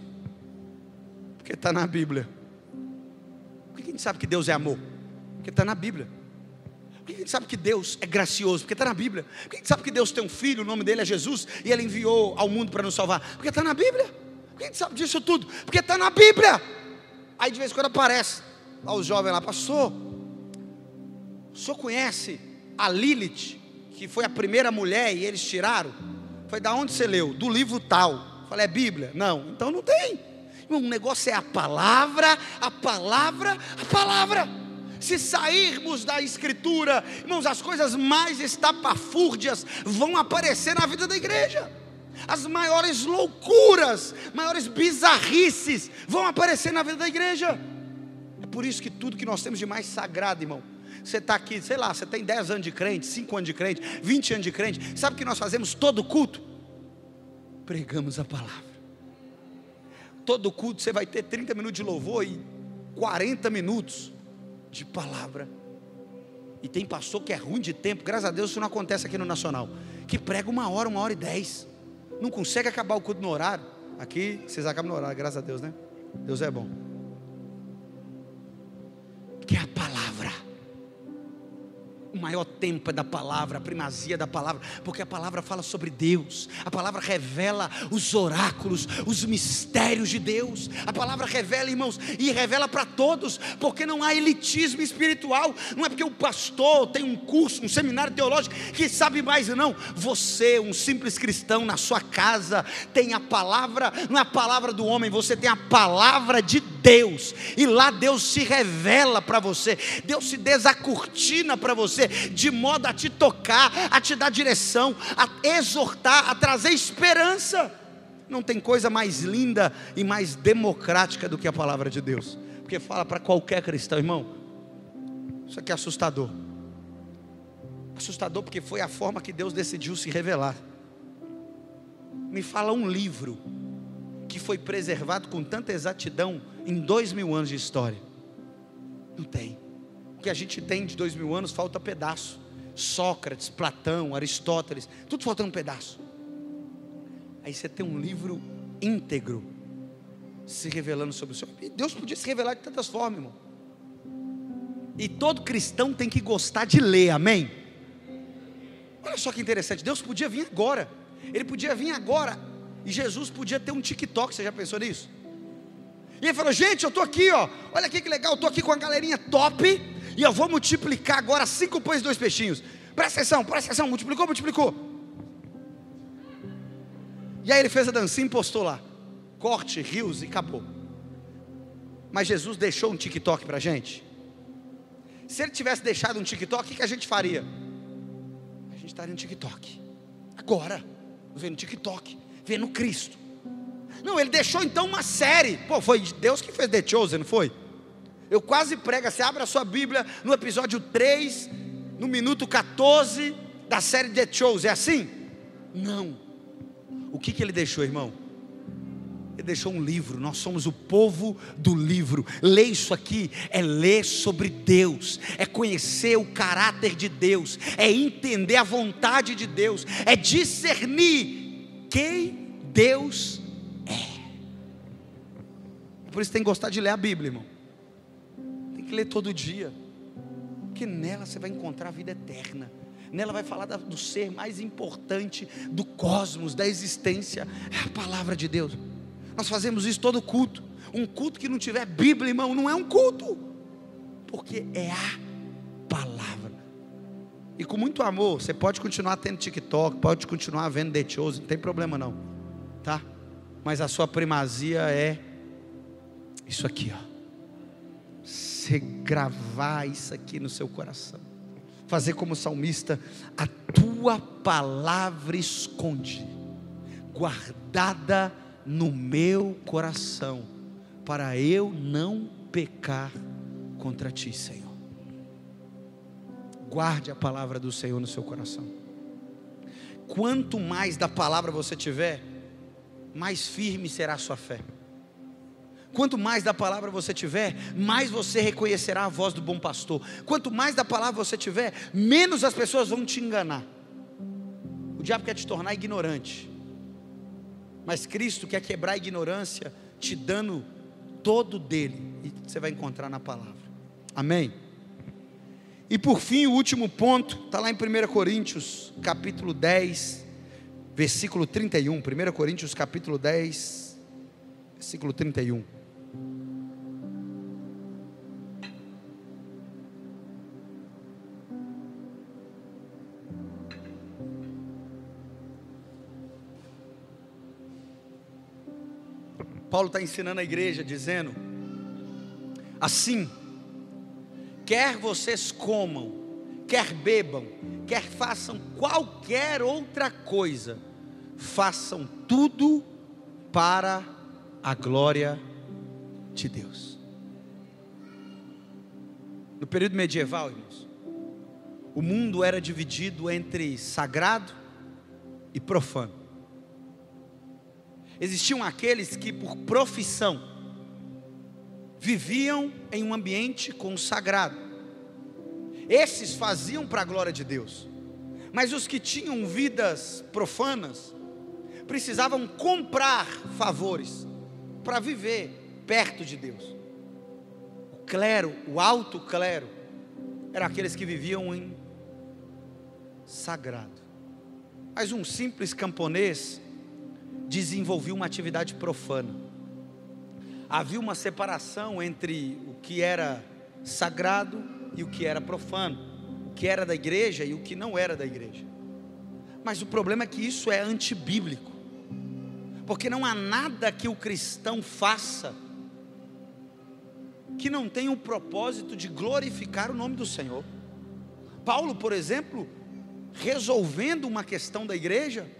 Porque está na Bíblia. Por que a gente sabe que Deus é amor? Porque está na Bíblia. Por que a gente sabe que Deus é gracioso? Porque está na Bíblia. Por que a gente sabe que Deus tem um filho, o nome dele é Jesus, e ele enviou ao mundo para nos salvar? Porque está na Bíblia. Por que a gente sabe disso tudo? Porque está na Bíblia. Aí de vez em quando aparece lá os jovens lá: pastor, o senhor conhece a Lilith, que foi a primeira mulher e eles tiraram? Foi da onde você leu? Do livro tal. Falei: é Bíblia? Não, então não tem. O negócio é a palavra, a palavra, a palavra. Se sairmos da escritura, irmãos, as coisas mais estapafúrdias vão aparecer na vida da igreja. As maiores loucuras, maiores bizarrices vão aparecer na vida da igreja. É por isso que tudo que nós temos de mais sagrado, irmão, você está aqui, sei lá, você tem 10 anos de crente, 5 anos de crente, 20 anos de crente. Sabe o que nós fazemos todo culto? Pregamos a palavra. Todo culto você vai ter 30 minutos de louvor e 40 minutos de palavra. E tem pastor que é ruim de tempo, graças a Deus isso não acontece aqui no Nacional, que prega 1 hora e 10, não consegue acabar o culto no horário. Aqui vocês acabam no horário, graças a Deus, né? Deus é bom. Porque é a palavra. O maior tempo é da palavra, a primazia da palavra, porque a palavra fala sobre Deus, a palavra revela os oráculos, os mistérios de Deus. A palavra revela, irmãos, e revela para todos, porque não há elitismo espiritual. Não é porque o pastor tem um curso, um seminário teológico que sabe mais, não. Você, um simples cristão na sua casa, tem a palavra, não é a palavra do homem, você tem a palavra de Deus, e lá Deus se revela para você, Deus se desacortina para você, de modo a te tocar, a te dar direção, a exortar, a trazer esperança. Não tem coisa mais linda e mais democrática do que a palavra de Deus, porque fala para qualquer cristão, irmão. Isso aqui é assustador. Assustador porque foi a forma que Deus decidiu se revelar. Me fala um livro que foi preservado com tanta exatidão em 2000 anos de história. Não tem. O que a gente tem de 2000 anos falta pedaço. Sócrates, Platão, Aristóteles, tudo faltando um pedaço. Aí você tem um livro íntegro se revelando sobre o Senhor. E Deus podia se revelar de tantas formas, irmão. E todo cristão tem que gostar de ler, amém? Olha só que interessante, Deus podia vir agora. Ele podia vir agora, e Jesus podia ter um TikTok, você já pensou nisso? E ele falou: gente, eu estou aqui, ó, olha aqui que legal, eu estou aqui com a galerinha top, e eu vou multiplicar agora 5 pães e 2 peixinhos. Presta atenção, multiplicou. E aí ele fez a dancinha e postou lá, corte, rios e acabou. Mas Jesus deixou um TikTok para a gente. Se ele tivesse deixado um TikTok, o que a gente faria? A gente estaria no TikTok agora, vendo TikTok, vendo Cristo. Não, ele deixou então uma série. Pô, foi Deus que fez The Chosen, não foi? Eu quase prego, você abre a sua Bíblia no episódio 3, no minuto 14 da série The Chosen, é assim? Não. O que ele deixou, irmão? Ele deixou um livro. Nós somos o povo do livro. Ler isso aqui é ler sobre Deus, é conhecer o caráter de Deus, é entender a vontade de Deus, é discernir quem Deus é. Por isso tem que gostar de ler a Bíblia, irmão. Tem que ler todo dia, porque nela você vai encontrar a vida eterna. Nela vai falar do ser mais importante do cosmos, da existência. É a palavra de Deus. Nós fazemos isso todo culto. Um culto que não tiver Bíblia, irmão, não é um culto, porque é a palavra. E com muito amor, você pode continuar tendo TikTok, pode continuar vendo The Chosen, não tem problema não, tá? Mas a sua primazia é isso aqui, ó. Você gravar isso aqui no seu coração, fazer como salmista: a tua palavra esconde, guardada no meu coração, para eu não pecar contra ti, Senhor. Guarde a palavra do Senhor no seu coração. Quanto mais da palavra você tiver, mais firme será a sua fé. Quanto mais da palavra você tiver, mais você reconhecerá a voz do bom pastor. Quanto mais da palavra você tiver, menos as pessoas vão te enganar. O diabo quer te tornar ignorante, mas Cristo quer quebrar a ignorância, te dando todo dele, e você vai encontrar na palavra. Amém? E por fim, o último ponto, está lá em 1 Coríntios capítulo 10, versículo 31. 1 Coríntios capítulo 10, versículo 31. Paulo está ensinando a igreja, dizendo assim: quer vocês comam, quer bebam, quer façam qualquer outra coisa, façam tudo para a glória de Deus. No período medieval, irmãos, o mundo era dividido entre sagrado e profano. Existiam aqueles que por profissão viviam em um ambiente consagrado. Esses faziam para a glória de Deus. Mas os que tinham vidas profanas precisavam comprar favores para viver perto de Deus. O clero, o alto clero, eram aqueles que viviam em sagrado. Mas um simples camponês desenvolvia uma atividade profana. Havia uma separação entre o que era sagrado e o que era profano, o que era da igreja e o que não era da igreja. Mas o problema é que isso é antibíblico, porque não há nada que o cristão faça que não tenha o propósito de glorificar o nome do Senhor. Paulo, por exemplo, resolvendo uma questão da igreja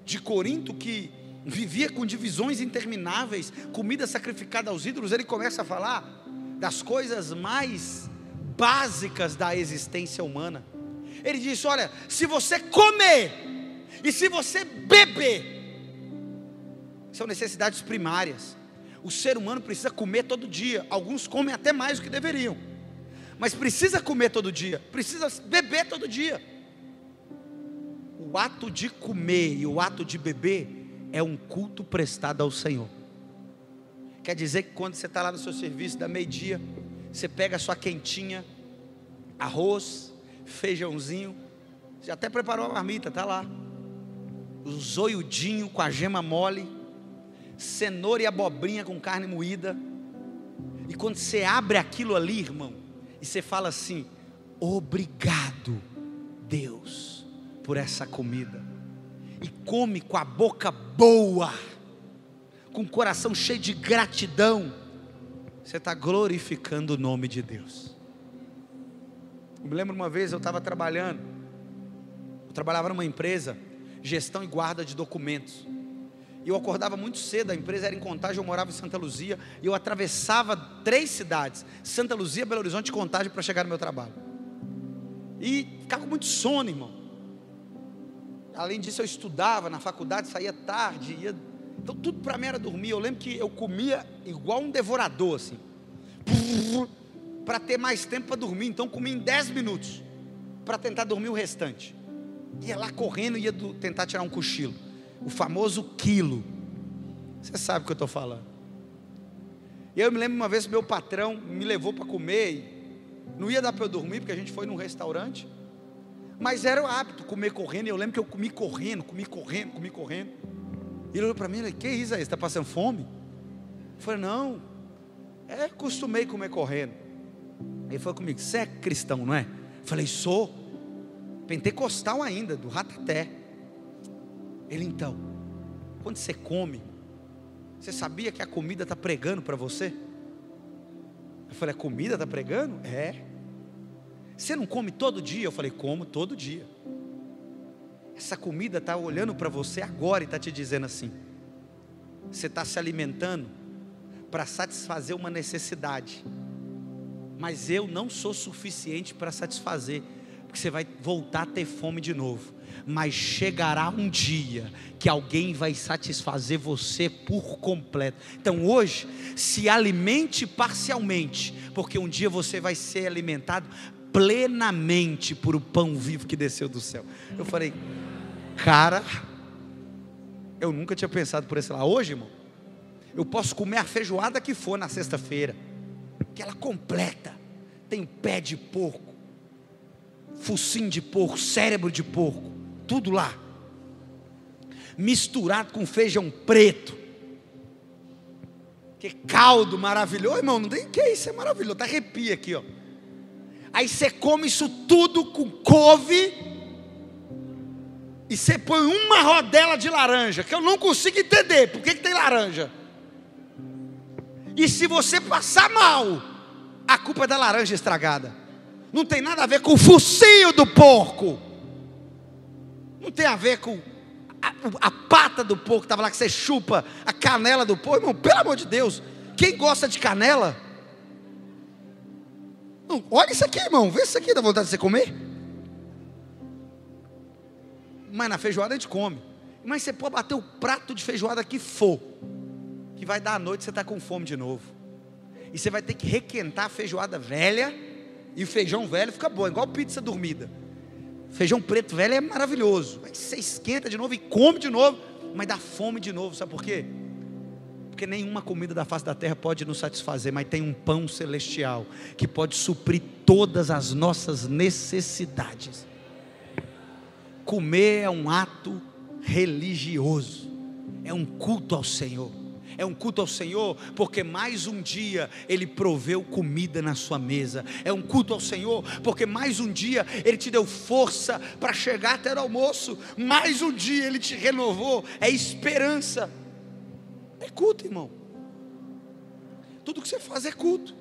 de Corinto, que vivia com divisões intermináveis, comida sacrificada aos ídolos, ele começa a falar das coisas mais básicas da existência humana. Ele diz: olha, se você comer e se você beber, são necessidades primárias. O ser humano precisa comer todo dia. Alguns comem até mais do que deveriam, mas precisa comer todo dia, precisa beber todo dia. O ato de comer e o ato de beber é um culto prestado ao Senhor. Quer dizer que quando você está lá no seu serviço da meio-dia, você pega a sua quentinha, arroz, feijãozinho, você até preparou a marmita, está lá, o zoiudinho com a gema mole, cenoura e abobrinha com carne moída, E quando você abre aquilo ali, irmão, e você fala assim: obrigado, Deus, por essa comida. E come com a boca boa, com o coração cheio de gratidão, você está glorificando o nome de Deus. Eu me lembro uma vez, eu trabalhava numa empresa, gestão e guarda de documentos. E eu acordava muito cedo, a empresa era em Contagem, eu morava em Santa Luzia, e eu atravessava 3 cidades, Santa Luzia, Belo Horizonte e Contagem, para chegar no meu trabalho. E ficava com muito sono, irmão. Além disso, eu estudava na faculdade, saía tarde, então tudo para mim era dormir. Eu lembro que eu comia igual um devorador, assim, para ter mais tempo para dormir. Então comia em 10 minutos, para tentar dormir o restante. Ia lá correndo, ia tentar tirar um cochilo, o famoso quilo. Você sabe o que eu estou falando. E eu me lembro uma vez que meu patrão me levou para comer, e não ia dar para eu dormir, porque a gente foi num restaurante, mas era o hábito, comer correndo. E eu lembro que eu comi correndo. E ele olhou para mim e falou: que isso aí, você está passando fome? Eu falei: não, costumei comer correndo. Ele falou comigo: você é cristão, não é? Eu falei: sou, pentecostal ainda, do rataté. Ele: então, quando você come, você sabia que a comida está pregando para você? Eu falei: a comida está pregando? É. Você não come todo dia? Eu falei: como todo dia. Essa comida está olhando para você agora e está te dizendo assim: você está se alimentando para satisfazer uma necessidade, mas eu não sou suficiente para satisfazer, porque você vai voltar a ter fome de novo. Mas chegará um dia que alguém vai satisfazer você por completo. Então hoje, se alimente parcialmente, porque um dia você vai ser alimentado plenamente por o pão vivo que desceu do céu. Eu falei: cara, eu nunca tinha pensado por esse lado. Hoje, irmão, eu posso comer a feijoada que for na sexta-feira, que ela completa, tem pé de porco, focinho de porco, cérebro de porco, tudo lá, misturado com feijão preto, que caldo maravilhoso, irmão. Não tem que isso, é maravilhoso, tá arrepia aqui, ó. Aí você come isso tudo com couve, e você põe uma rodela de laranja, que eu não consigo entender, por que tem laranja? E se você passar mal, a culpa é da laranja estragada. Não tem nada a ver com o focinho do porco, não tem a ver com a pata do porco, estava lá, que você chupa a canela do porco. Irmão, pelo amor de Deus, quem gosta de canela? Não, olha isso aqui, irmão, vê isso aqui, dá vontade de você comer. Mas na feijoada a gente come. Mas você pode bater o prato de feijoada que for, que vai dar à noite, você está com fome de novo. E você vai ter que requentar a feijoada velha, e o feijão velho fica bom, igual pizza dormida. Feijão preto velho é maravilhoso. Aí você esquenta de novo e come de novo, mas dá fome de novo. Sabe por quê? Porque nenhuma comida da face da terra pode nos satisfazer, mas tem um pão celestial que pode suprir todas as nossas necessidades. Comer é um ato religioso, é um culto ao Senhor. É um culto ao Senhor, porque mais um dia Ele proveu comida na sua mesa. É um culto ao Senhor, porque mais um dia Ele te deu força para chegar até o almoço. Mais um dia Ele te renovou. É esperança. É culto, irmão. Tudo que você faz é culto.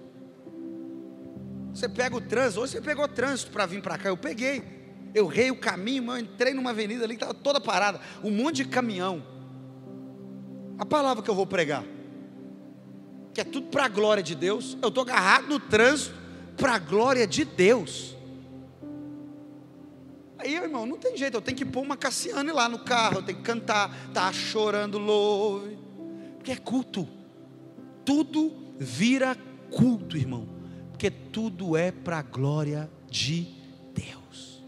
Você pega o trânsito. Hoje você pegou trânsito para vir para cá. Eu peguei. Eu errei o caminho, eu entrei numa avenida ali que estava toda parada, um monte de caminhão. A palavra que eu vou pregar, que é tudo para a glória de Deus, eu estou agarrado no trânsito para a glória de Deus. Aí, irmão, não tem jeito, eu tenho que pôr uma Cassiane lá no carro, eu tenho que cantar, tá chorando, louve, porque é culto. Tudo vira culto, irmão, porque tudo é para a glória de Deus.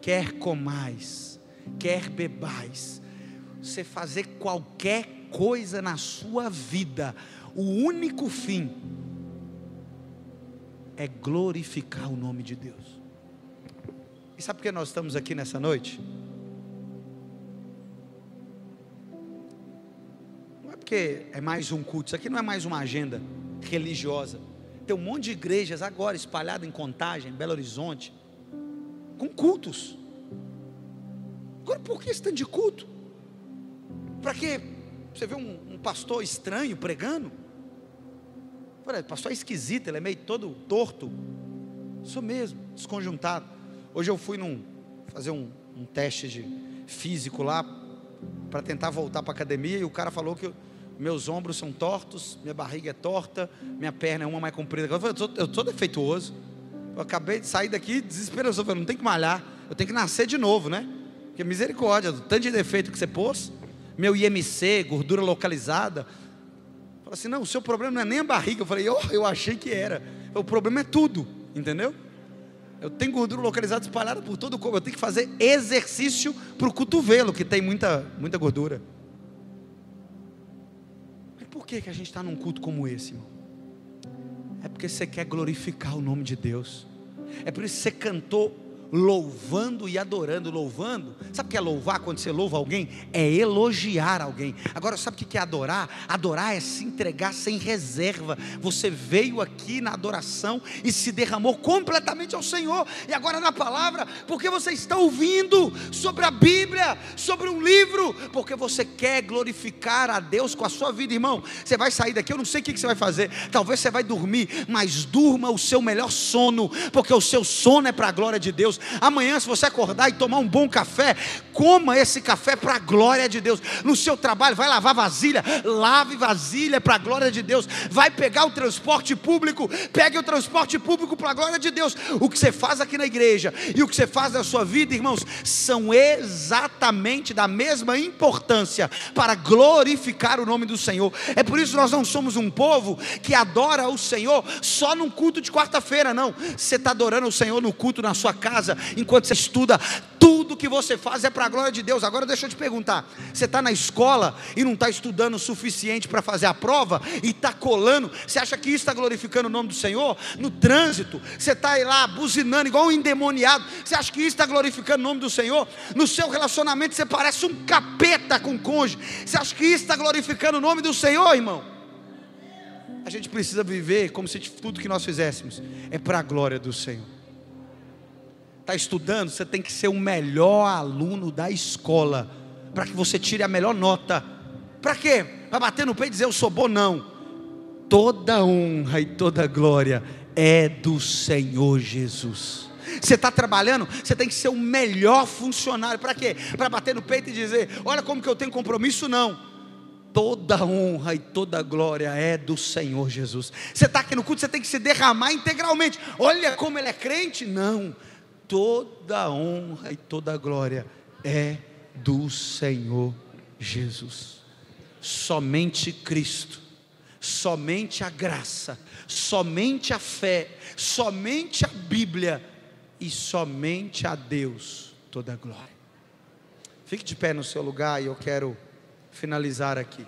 Quer comais, quer bebais, você fazer qualquer coisa na sua vida, o único fim é glorificar o nome de Deus. E sabe por que nós estamos aqui nessa noite? Não é porque é mais um culto, isso aqui não é mais uma agenda religiosa. Tem um monte de igrejas agora espalhadas em Contagem, em Belo Horizonte, com cultos. Agora, por que esse tanto de culto? Para quê? Você vê um pastor estranho pregando? O pastor é esquisito, ele é meio todo torto. Isso mesmo, desconjuntado. Hoje eu fui fazer um teste de físico lá, para tentar voltar para a academia, e o cara falou que meus ombros são tortos, minha barriga é torta, minha perna é uma mais comprida. Eu falei, eu sou defeituoso. Eu acabei de sair daqui desesperoso. Eu falei, não tem que malhar, eu tenho que nascer de novo, né? Porque misericórdia, o tanto de defeito que você pôs, meu IMC, gordura localizada. Falei assim, não, o seu problema não é nem a barriga. Eu falei, eu achei que era. O problema é tudo, entendeu? Eu tenho gordura localizada espalhada por todo o corpo. Eu tenho que fazer exercício para o cotovelo, que tem muita gordura. Mas por que a gente está num culto como esse, irmão? É porque você quer glorificar o nome de Deus. É por isso que você cantou louvando e adorando. Louvando, sabe o que é louvar? Quando você louva alguém, é elogiar alguém. Agora, sabe o que é adorar? Adorar é se entregar sem reserva. Você veio aqui na adoração e se derramou completamente ao Senhor. E agora na palavra, porque você está ouvindo sobre a Bíblia, sobre um livro, porque você quer glorificar a Deus com a sua vida, irmão. Você vai sair daqui, eu não sei o que você vai fazer. Talvez você vai dormir, mas durma o seu melhor sono, porque o seu sono é para a glória de Deus. Amanhã, se você acordar e tomar um bom café, coma esse café para a glória de Deus. No seu trabalho, vai lavar vasilha, lave vasilha para a glória de Deus. Vai pegar o transporte público, pegue o transporte público para a glória de Deus. O que você faz aqui na igreja e o que você faz na sua vida, irmãos, são exatamente da mesma importância para glorificar o nome do Senhor. É por isso que nós não somos um povo que adora o Senhor só num culto de quarta-feira, não. Você está adorando o Senhor no culto na sua casa, enquanto você estuda, tudo que você faz é para a glória de Deus. Agora deixa eu te perguntar, você está na escola e não está estudando o suficiente para fazer a prova, e está colando, você acha que isso está glorificando o nome do Senhor? No trânsito, você está aí lá buzinando igual um endemoniado, você acha que isso está glorificando o nome do Senhor? No seu relacionamento você parece um capeta com o cônjuge, você acha que isso está glorificando o nome do Senhor, irmão? A gente precisa viver como se tudo que nós fizéssemos é para a glória do Senhor. Está estudando, você tem que ser o melhor aluno da escola, para que você tire a melhor nota. Para quê? Para bater no peito e dizer eu sou bom? Não. Toda honra e toda glória é do Senhor Jesus. Você está trabalhando, você tem que ser o melhor funcionário. Para quê? Para bater no peito e dizer olha como que eu tenho compromisso? Não. Toda honra e toda glória é do Senhor Jesus. Você está aqui no culto, você tem que se derramar integralmente. Olha como ele é crente? Não. Toda honra e toda glória é do Senhor Jesus. Somente Cristo, somente a graça, somente a fé, somente a Bíblia e somente a Deus toda a glória. Fique de pé no seu lugar e eu quero finalizar aqui.